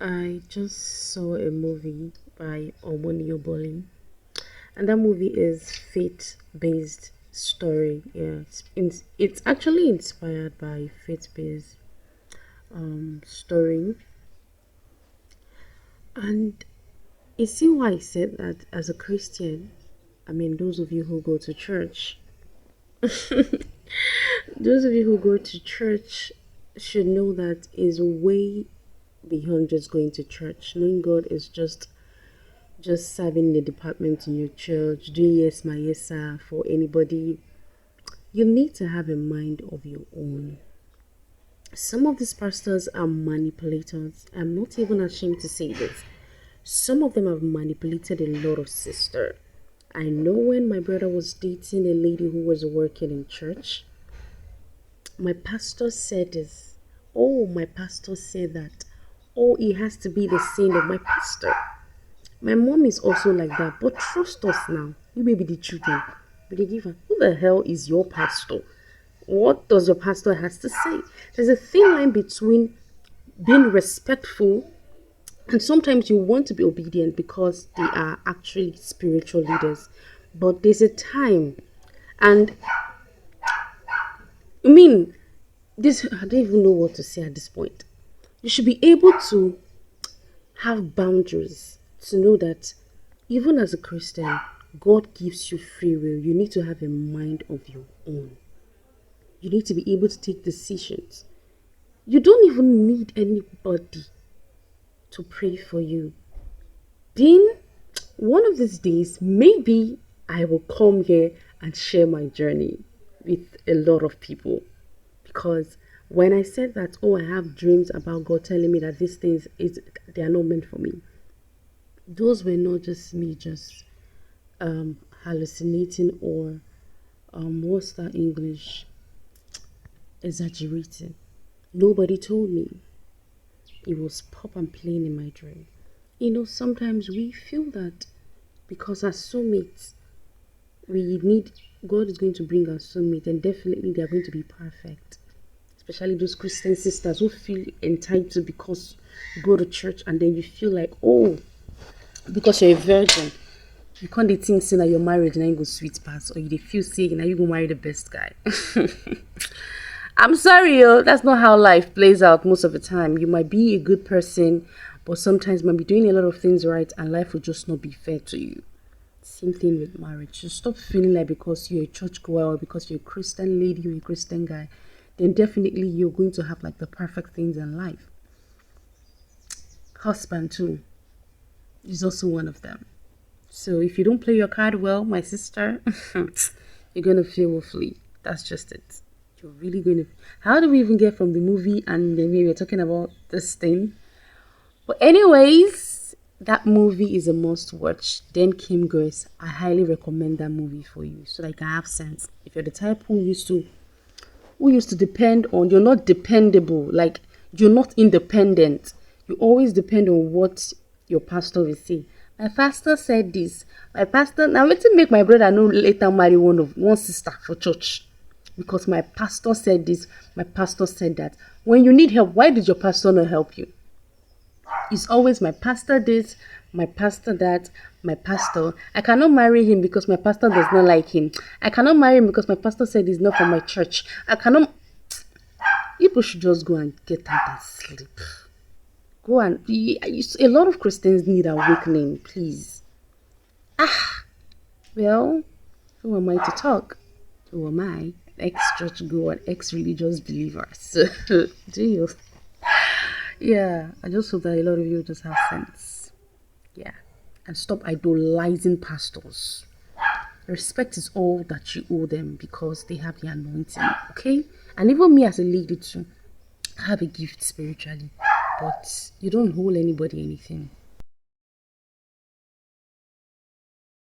I just saw a movie by Omonio Bolin, and that movie is faith-based story. Yeah, it's actually inspired by faith-based story, and you see why I said that as a Christian. I mean, those of you who go to church, those of you who go to church should know that is way beyond just going to church. Knowing God is just serving the department in your church, doing yes my yes sir for anybody. You need to have a mind of your own. Some of these pastors are manipulators. I'm not even ashamed to say this. Some of them have manipulated a lot of sister. I know when my brother was dating a lady who was working in church, my pastor said this. Oh, my pastor said that. Oh, it has to be the sin of my pastor. My mom is also like that, but trust us now. You may be the children, but they give her. Who the hell is your pastor? What does your pastor has to say? There's a thin line between being respectful and sometimes you want to be obedient because they are actually spiritual leaders. But there's a time, and I mean, this I don't even know what to say at this point. You should be able to have boundaries to know that even as a Christian, God gives you free will. You need to have a mind of your own. You need to be able to take decisions. You don't even need anybody to pray for you. Then, one of these days, maybe I will come here and share my journey with a lot of people. Because when I said that, oh, I have dreams about God telling me that these things they are not meant for me. Those were not just me just hallucinating or what's that English? Exaggerating. Nobody told me. It was pop and plain in my dream. Sometimes we feel that because as soulmates, we need God is going to bring our soulmate, and definitely they are going to be perfect. Especially those Christian sisters who feel entitled because you go to church and then you feel like, oh, because you're a virgin, you can't think saying that you're married and then you go sweet pass, or you feel saying now you go marry the best guy. I'm sorry, yo, that's not how life plays out most of the time. You might be a good person, but sometimes you might be doing a lot of things right and life will just not be fair to you. Same thing with marriage. So stop feeling like because you're a church goer or because you're a Christian lady or a Christian guy, then definitely you're going to have like the perfect things in life. Husband too is also one of them. So if you don't play your card well, my sister, you're going to feel woefully. That's just it. You're really going to... How do we even get from the movie and then we were talking about this thing? But anyways, that movie is a must watch. Then Kim Grace. I highly recommend that movie for you so that you can have sense. If you're the type who used to depend on... You're not dependable. Like, you're not independent. You always depend on what your pastor will say. My pastor said this. My pastor... Now, let me make my brother know later marry one sister for church. Because my pastor said this, my pastor said that. When you need help, why did your pastor not help you? It's always my pastor this, my pastor that, my pastor. I cannot marry him because my pastor does not like him. I cannot marry him because my pastor said he's not from my church. I cannot... People should just go and get out and sleep. Go and... A lot of Christians need awakening, please. Well, who am I to talk? Who am I? Ex-church goer, ex-religious believers. Do you? Yeah, I just hope that a lot of you just have sense. Yeah. And stop idolizing pastors. Respect is all that you owe them because they have the anointing. Okay? And even me as a lady too, I have a gift spiritually. But you don't hold anybody anything.